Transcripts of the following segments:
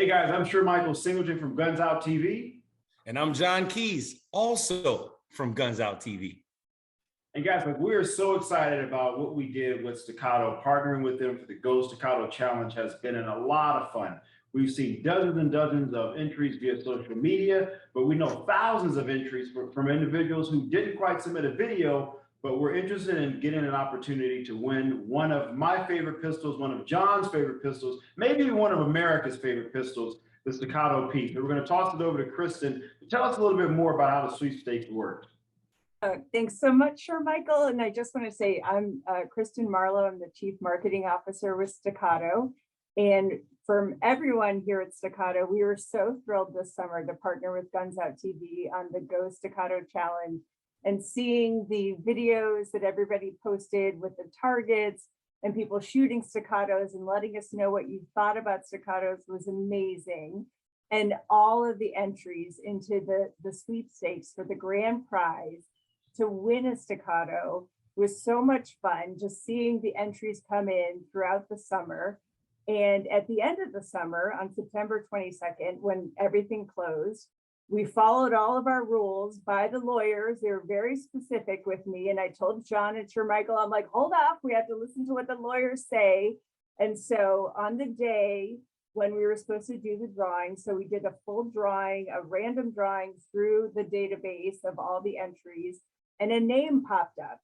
Hey guys, I'm sure Michael Singleton from GunsOut TV. And I'm John Keys, also from GunsOut TV. And guys, like, we are so excited about what we did with Staccato. Partnering with them for the Go Staccato Challenge has been a lot of fun. We've seen dozens and dozens of entries via social media, but we know thousands of entries from individuals who didn't quite submit a video, but were interested in getting an opportunity to win one of my favorite pistols, one of John's favorite pistols, maybe one of America's favorite pistols, the Staccato piece. And we're going to toss it over to Kristen to tell us a little bit more about how the sweepstakes worked. Thanks so much, Michael. And I just want to say I'm Kristen Marlowe. I'm the Chief Marketing Officer with Staccato. And from everyone here at Staccato, we were so thrilled this summer to partner with GunsOut TV on the Go Staccato Challenge, and seeing the videos that everybody posted with the targets and people shooting staccatos and letting us know what you thought about staccatos was amazing. And all of the entries into the sweepstakes for the grand prize to win a staccato was so much fun, just seeing the entries come in throughout the summer. And at the end of the summer, on September 22nd, when everything closed, we followed all of our rules by the lawyers. They were very specific with me. And I told John and Sir Michael, I'm like, hold up, we have to listen to what the lawyers say. And so on the day when we were supposed to do the drawing, so we did a full drawing, a random drawing through the database of all the entries, and a name popped up.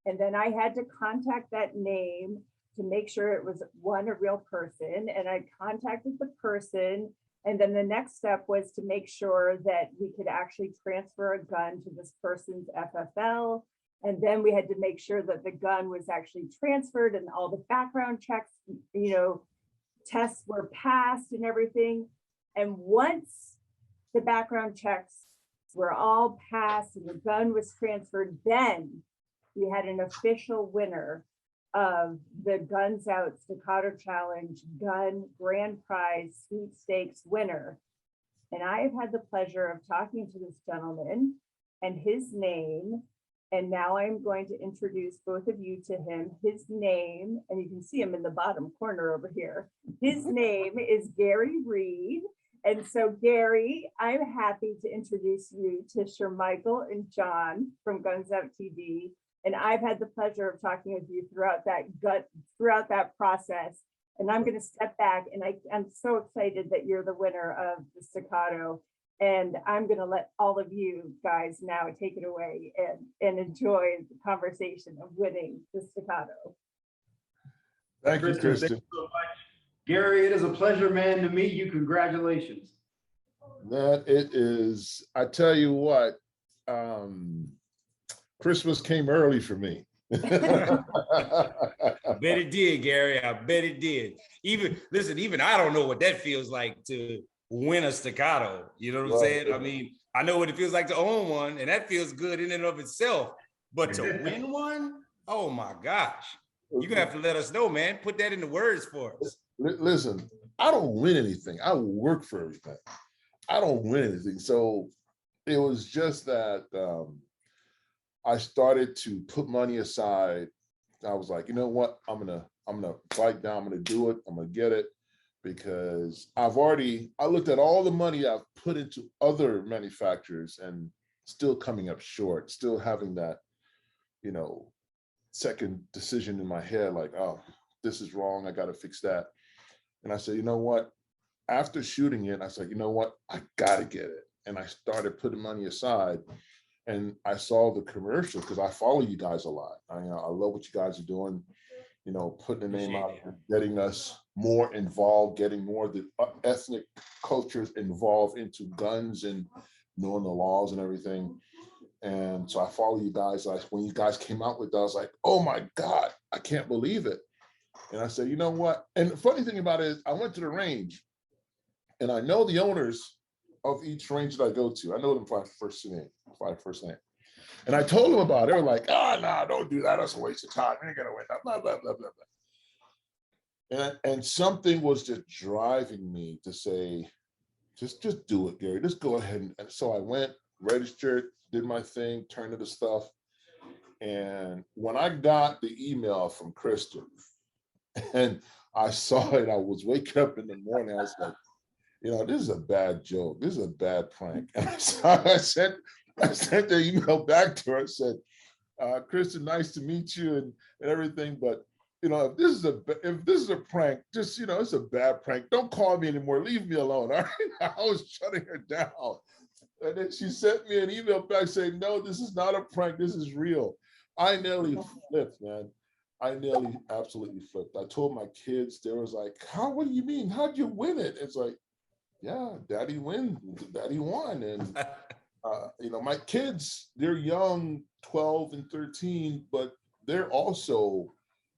And then I had to contact that name to make sure it was a real person. And I contacted the person. And then the next step was to make sure that we could actually transfer a gun to this person's FFL. And then we had to make sure that the gun was actually transferred and all the background checks, tests were passed and everything. And once the background checks were all passed and the gun was transferred, then we had an official winner of the GunsOut Staccato Challenge Gun Grand Prize Sweepstakes winner. And I have had the pleasure of talking to this gentleman and his name, and now I'm going to introduce both of you to him. His name, and you can see him in the bottom corner over here. His name is Gary Reid. And so Gary, I'm happy to introduce you to Sir Michael and John from GunsOut TV. And I've had the pleasure of talking with you throughout that process. And I'm going to step back, and I'm so excited that you're the winner of the Staccato. And I'm going to let all of you guys now take it away and enjoy the conversation of winning the Staccato. Thank you, Kristen. Thank you so much. Gary, it is a pleasure, man, to meet you. Congratulations. That it is. I tell you what, Christmas came early for me. I bet it did, Gary. I bet it did. Even I don't know what that feels like to win a staccato. You know what I'm saying? I mean, I know what it feels like to own one, and that feels good in and of itself. But to win one, oh my gosh. You're gonna have to let us know, man. Put that into words for us. Listen, I don't win anything. I work for everything. I don't win anything. So it was just that I started to put money aside. I was like, you know what? I'm gonna fight down. I'm gonna do it. I'm gonna get it, because I looked at all the money I've put into other manufacturers and still coming up short, still having that, second decision in my head, like, oh, this is wrong. I got to fix that. And I said, you know what? After shooting it, I said, you know what? I got to get it. And I started putting money aside. And I saw the commercial, because I follow you guys a lot. I love what you guys are doing, putting the name out, getting us more involved, getting more of the ethnic cultures involved into guns and knowing the laws and everything. And so I follow you guys. When you guys came out with that, I was like, oh my God, I can't believe it. And I said, you know what? And the funny thing about it is, I went to the range, and I know the owners of each range that I go to. I know them by first name. And I told them about it. They were like, oh, no, don't do that. That's a waste of time. You ain't gonna win that, blah, blah, blah, blah, blah. And something was just driving me to say, just do it, Gary. Just go ahead. And so I went, registered, did my thing, turned to the stuff. And when I got the email from Kristen and I saw it, I was waking up in the morning, I was like, this is a bad joke. This is a bad prank. And so I sent the email back to her. I said, Kristen, nice to meet you and everything. But, if this is a prank, just, it's a bad prank. Don't call me anymore. Leave me alone. All right. I was shutting her down. And then she sent me an email back saying, no, this is not a prank. This is real. I nearly flipped, man. I nearly absolutely flipped. I told my kids, they was like, what do you mean? How'd you win it? It's like, yeah, daddy won. And, my kids, they're young, 12 and 13, but they're also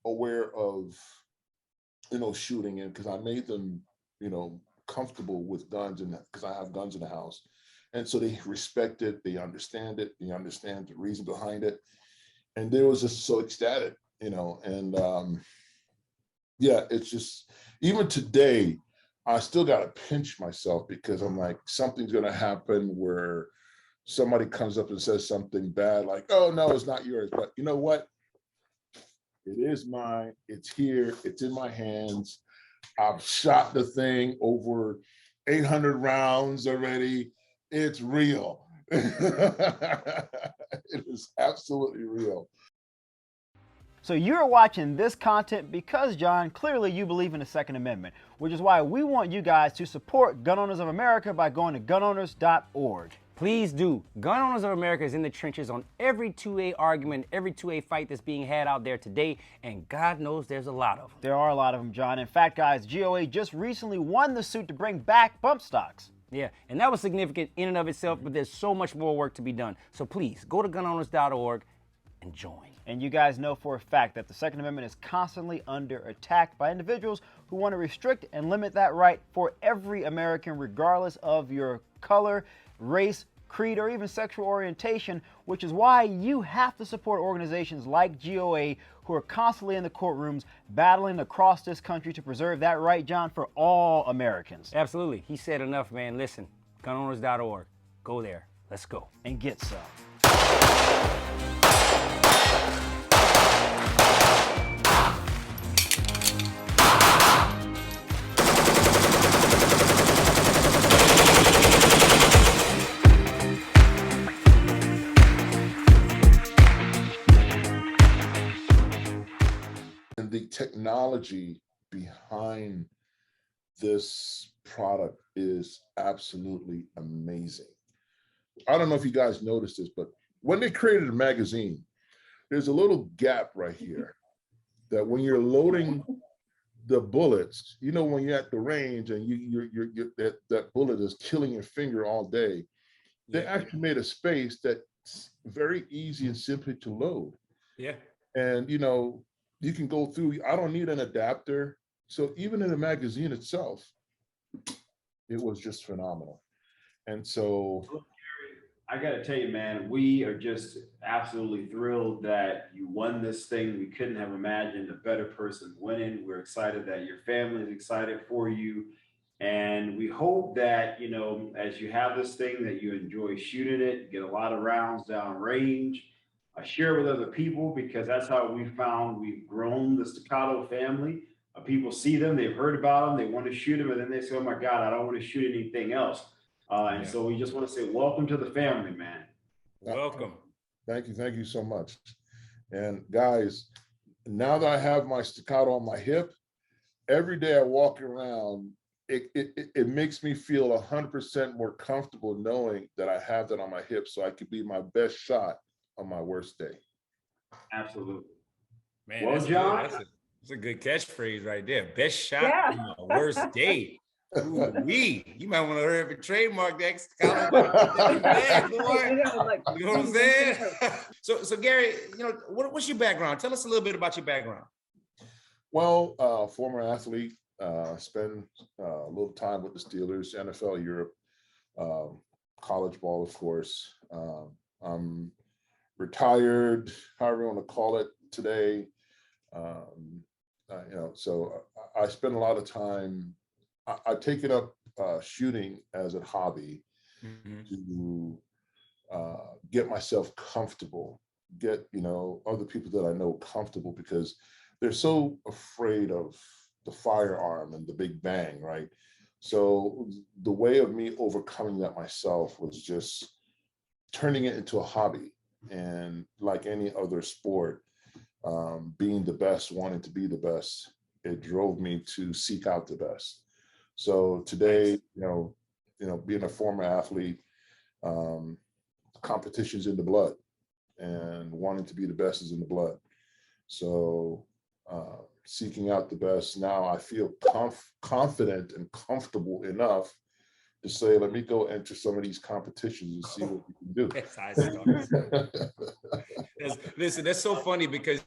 aware of, shooting in, because I made them, comfortable with guns, and because I have guns in the house. And so they respect it, they understand the reason behind it. And they was just so ecstatic, and yeah, it's just, even today, I still got to pinch myself, because I'm like, something's going to happen where somebody comes up and says something bad, like, oh, no, it's not yours. But you know what? It is mine. It's here. It's in my hands. I've shot the thing over 800 rounds already. It's real. It is absolutely real. So you're watching this content because, John, clearly you believe in the Second Amendment, which is why we want you guys to support Gun Owners of America by going to gunowners.org. Please do. Gun Owners of America is in the trenches on every 2A argument, every 2A fight that's being had out there today, and God knows there's a lot of them. There are a lot of them, John. In fact, guys, GOA just recently won the suit to bring back bump stocks. Yeah, and that was significant in and of itself, but there's so much more work to be done. So please, go to gunowners.org and join. And you guys know for a fact that the Second Amendment is constantly under attack by individuals who want to restrict and limit that right for every American, regardless of your color, race, creed, or even sexual orientation, which is why you have to support organizations like GOA, who are constantly in the courtrooms battling across this country to preserve that right, John, for all Americans. Absolutely. He said enough, man. Listen, gunowners.org. Go there. Let's go. And get some. And the technology behind this product is absolutely amazing. I don't know if you guys noticed this, but when they created a magazine, there's a little gap right here that when you're loading the bullets, when you're at the range and that bullet is killing your finger all day, they actually made a space that's very easy and simply to load. Yeah. And, you can go through, I don't need an adapter. So even in the magazine itself, it was just phenomenal. And so I got to tell you, man, we are just absolutely thrilled that you won this thing. We couldn't have imagined a better person winning. We're excited that your family is excited for you. And we hope that, as you have this thing, that you enjoy shooting it, get a lot of rounds down range, share with other people, because that's how we've grown the Staccato family. People see them, they've heard about them, they want to shoot them, and then they say, oh my God, I don't want to shoot anything else. And so we just want to say, welcome to the family, man. Welcome. Thank you so much. And guys, now that I have my Staccato on my hip, every day I walk around, it makes me feel 100% more comfortable knowing that I have that on my hip, so I could be my best shot on my worst day. Absolutely. Man, well, that's John, that's a good catchphrase right there. Best shot Yeah. on my worst day. Ooh-wee. You might want to hurry up and trademark that. You know what I'm saying? So Gary, what's your background? Tell us a little bit about your background. Well, former athlete, spent a little time with the Steelers, NFL Europe, college ball, of course. I'm retired, however you want to call it today. So I spend a lot of time. I've taken up shooting as a hobby to get myself comfortable, get other people that I know comfortable, because they're so afraid of the firearm and the big bang, right? So the way of me overcoming that myself was just turning it into a hobby. And like any other sport, being the best, wanting to be the best, it drove me to seek out the best. So today, being a former athlete, competition's in the blood, and wanting to be the best is in the blood. So seeking out the best, now I feel confident and comfortable enough to say, let me go enter some of these competitions and see what we can do. That's how it starts. Listen, that's so funny because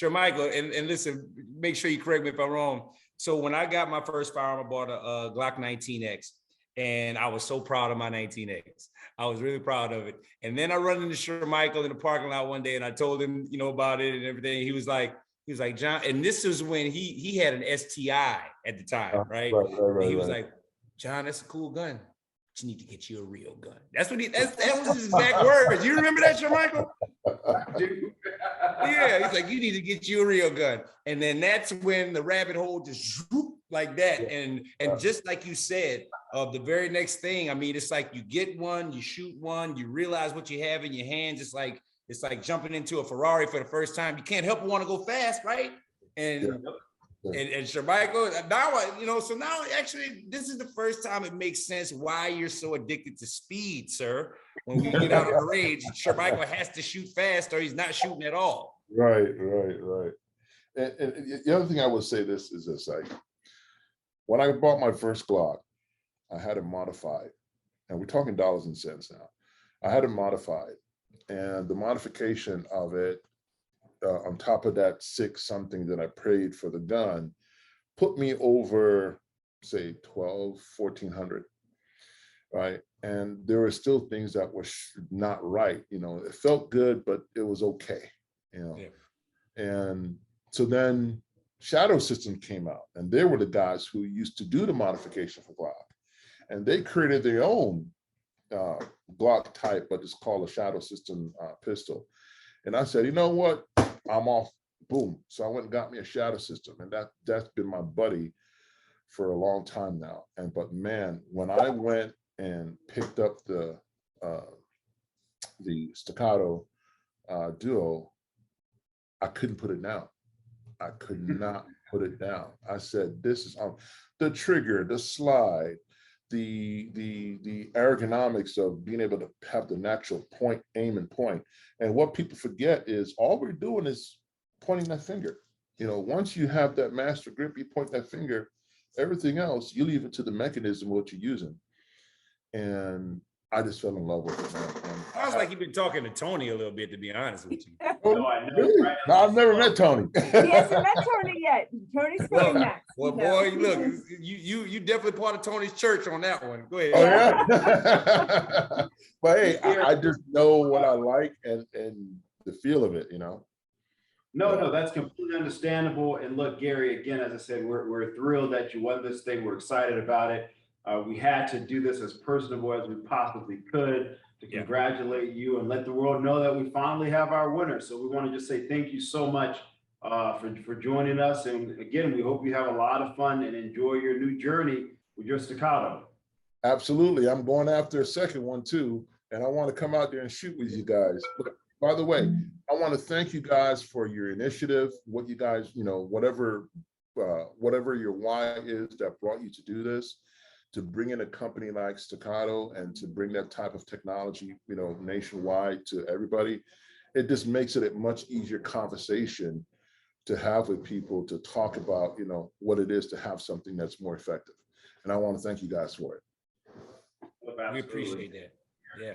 Michael, and listen, make sure you correct me if I'm wrong. So when I got my first firearm, I bought a Glock 19X, and I was so proud of my 19X. I was really proud of it. And then I run into Michael in the parking lot one day, and I told him, about it and everything. He was like, John, and this was when he had an STI at the time, right? Right, and he was like, John, that's a cool gun. But you need to get you a real gun. That was his exact words. You remember that, Michael? Yeah, he's like, you need to get you a real gun. And then that's when the rabbit hole just like that. And just like you said, the very next thing, I mean, it's like you get one, you shoot one, you realize what you have in your hands. It's like jumping into a Ferrari for the first time. You can't help but want to go fast, right? And Michael, now, so now actually this is the first time it makes sense why you're so addicted to speed, sir. When we get out on the range, Michael has to shoot fast or he's not shooting at all. Right. And the other thing I would say this is this, like, when I bought my first Glock, I had it modified, and we're talking dollars and cents now. I had it modified, and the modification of it, on top of that six something that I paid for the gun, put me over, say, 1,400, right? And there were still things that were not right. It felt good, but it was okay, Yeah. And so then Shadow System came out, and they were the guys who used to do the modification for Glock, and they created their own Glock type, but it's called a Shadow System pistol. And I said, you know what? I'm off. Boom. So I went and got me a Shadow System, and that's been my buddy for a long time now. But man, when I went and picked up the Staccato Duo, I couldn't put it down. I could not put it down. I said, this is the trigger, the slide, the ergonomics of being able to have the natural aim and point. And what people forget is all we're doing is pointing that finger. Once you have that master grip, you point that finger, everything else, you leave it to the mechanism, what you're using. And I just fell in love with it, man. Sounds like you've been talking to Tony a little bit, to be honest with you. No, I know. Really? Right? No, I've never met Tony. He hasn't met Tony yet. Tony's coming next. Well, boy, look, you definitely part of Tony's church on that one. Go ahead. Oh, yeah. But hey, I just know what I like and the feel of it, No, that's completely understandable. And look, Gary, again, as I said, we're thrilled that you won this thing. We're excited about it. We had to do this as personable as we possibly could to congratulate you and let the world know that we finally have our winner. So we want to just say thank you so much for joining us. And again, we hope you have a lot of fun and enjoy your new journey with your Staccato. Absolutely. I'm going after a second one too. And I want to come out there and shoot with you guys. But by the way, I want to thank you guys for your initiative, what you guys, whatever your why is that brought you to do this, to bring in a company like Staccato and to bring that type of technology, nationwide to everybody. It just makes it a much easier conversation to have with people to talk about, what it is to have something that's more effective. And I want to thank you guys for it. We appreciate that. Yeah.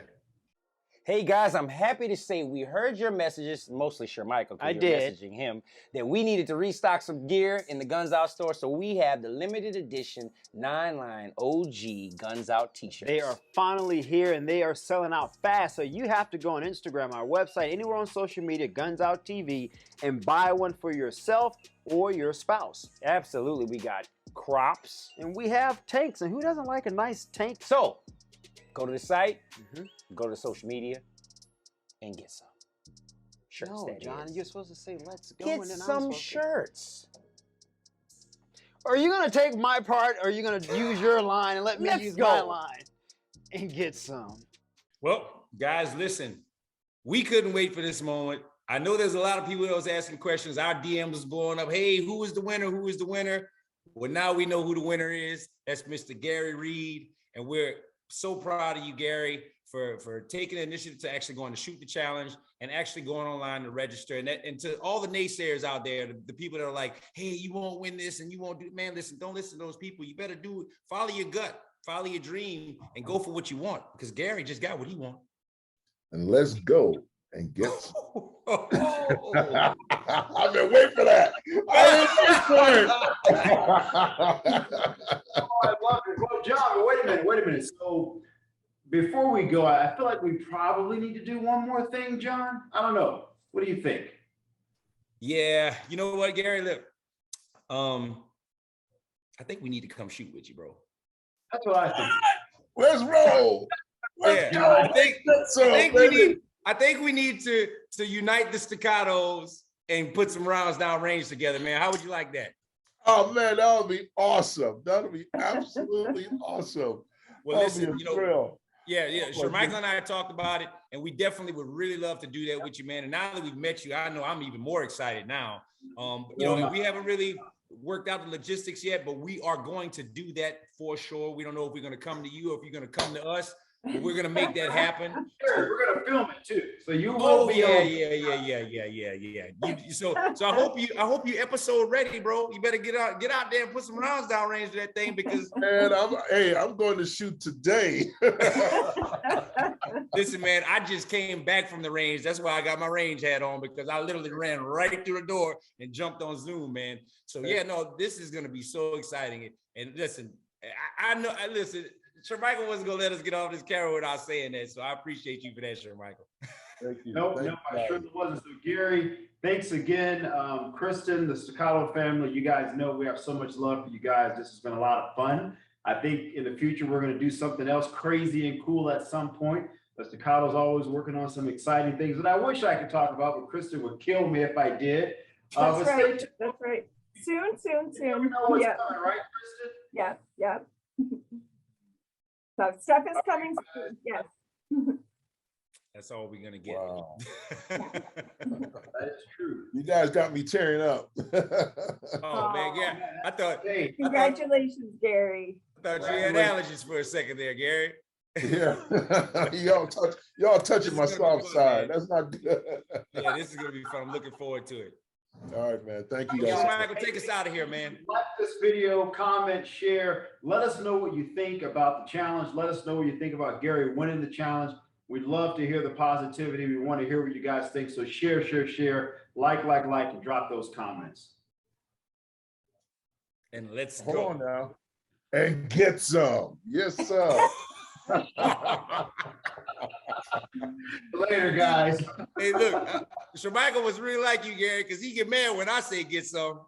Hey guys, I'm happy to say we heard your messages, mostly Michael, I because did. you're messaging him, that we needed to restock some gear in the Guns Out store. So we have the limited edition 9-line OG Guns Out t-shirts. They are finally here and they are selling out fast. So you have to go on Instagram, our website, anywhere on social media, Guns Out TV, and buy one for yourself or your spouse. Absolutely. We got crops. And we have tanks. And who doesn't like a nice tank? So go to the site, go to social media, and get some shirts. No, John, you're supposed to say let's go. Get and then some shirts. Are you gonna take my part, or are you gonna use your line and let me Let's use go. my line and get some? Well, guys, listen, we couldn't wait for this moment. I know there's a lot of people that was asking questions. Our DMs was blowing up. Hey, who is the winner? Who is the winner? Well, now we know who the winner is. That's Mr. Gary Reid. And we're so proud of you, Gary, for taking the initiative to actually going to shoot the challenge and actually going online to register. And to all the naysayers out there, the people that are like, hey, you won't win this and you won't do, man, listen, don't listen to those people. You better follow your gut, follow your dream, and go for what you want, because Gary just got what he wants. And let's go and get some. I've been waiting for that. Oh, I love it. Well, John, wait a minute. So before we go, I feel like we probably need to do one more thing, John. I don't know. What do you think? Yeah, you know what, Gary? Look, I think we need to come shoot with you, bro. That's what I think. Let's roll. Let's go. I think we need to unite the staccatos and put some rounds down range together, man. How would you like that? Oh man, that would be awesome. That would be absolutely awesome. Well, listen, you know, thrill. yeah. Sure, Michael and I talked about it, and we definitely would really love to do that with you, man. And now that we've met you, I know I'm even more excited now. You know, we haven't really worked out the logistics yet, but we are going to do that for sure. We don't know if we're going to come to you or if you're going to come to us, but we're going to make that happen. Sure, we're going to film it too, so you will be on. So I hope you episode ready, bro. You better get out there and put some rounds down range to that thing, because Man, I'm going to shoot today. listen, man, I just came back from the range. That's why I got my range hat on, because I literally ran right through the door and jumped on Zoom, man. So yeah, no, this is going to be so exciting. And listen, I know, listen, Sir Michael wasn't going to let us get off this camera without saying that. So I appreciate you for that, Sir Michael. Thank you. Nope, I sure wasn't. So Gary, thanks again. Kristen, the Staccato family, you guys know we have so much love for you guys. This has been a lot of fun. I think in the future, we're going to do something else crazy and cool at some point. The Staccato's always working on some exciting things that I wish I could talk about, but Kristen would kill me if I did. That's right. That's right. Soon. You know what's Yeah. coming, right, Kristen? Yeah. So stuff is coming soon. Yes. That's all we're going to get. Wow. That is true. You guys got me tearing up. Oh, man, yeah. I thought Congratulations, Gary. you had allergies for a second there, Gary. Yeah. y'all touching my soft side. That's not good. Yeah, this is going to be fun. I'm looking forward to it. All right, man. Thank you Yes, guys. Michael, take us out of here, man. Like this video, comment, share. Let us know what you think about the challenge. Let us know what you think about Gary winning the challenge. We'd love to hear the positivity. We want to hear what you guys think. So share, like, and drop those comments. And let's Hold go. on now. And get some. Yes, sir. Later, guys. Hey, look, Sir Michael was really like you, Gary, because he get mad when I say get some.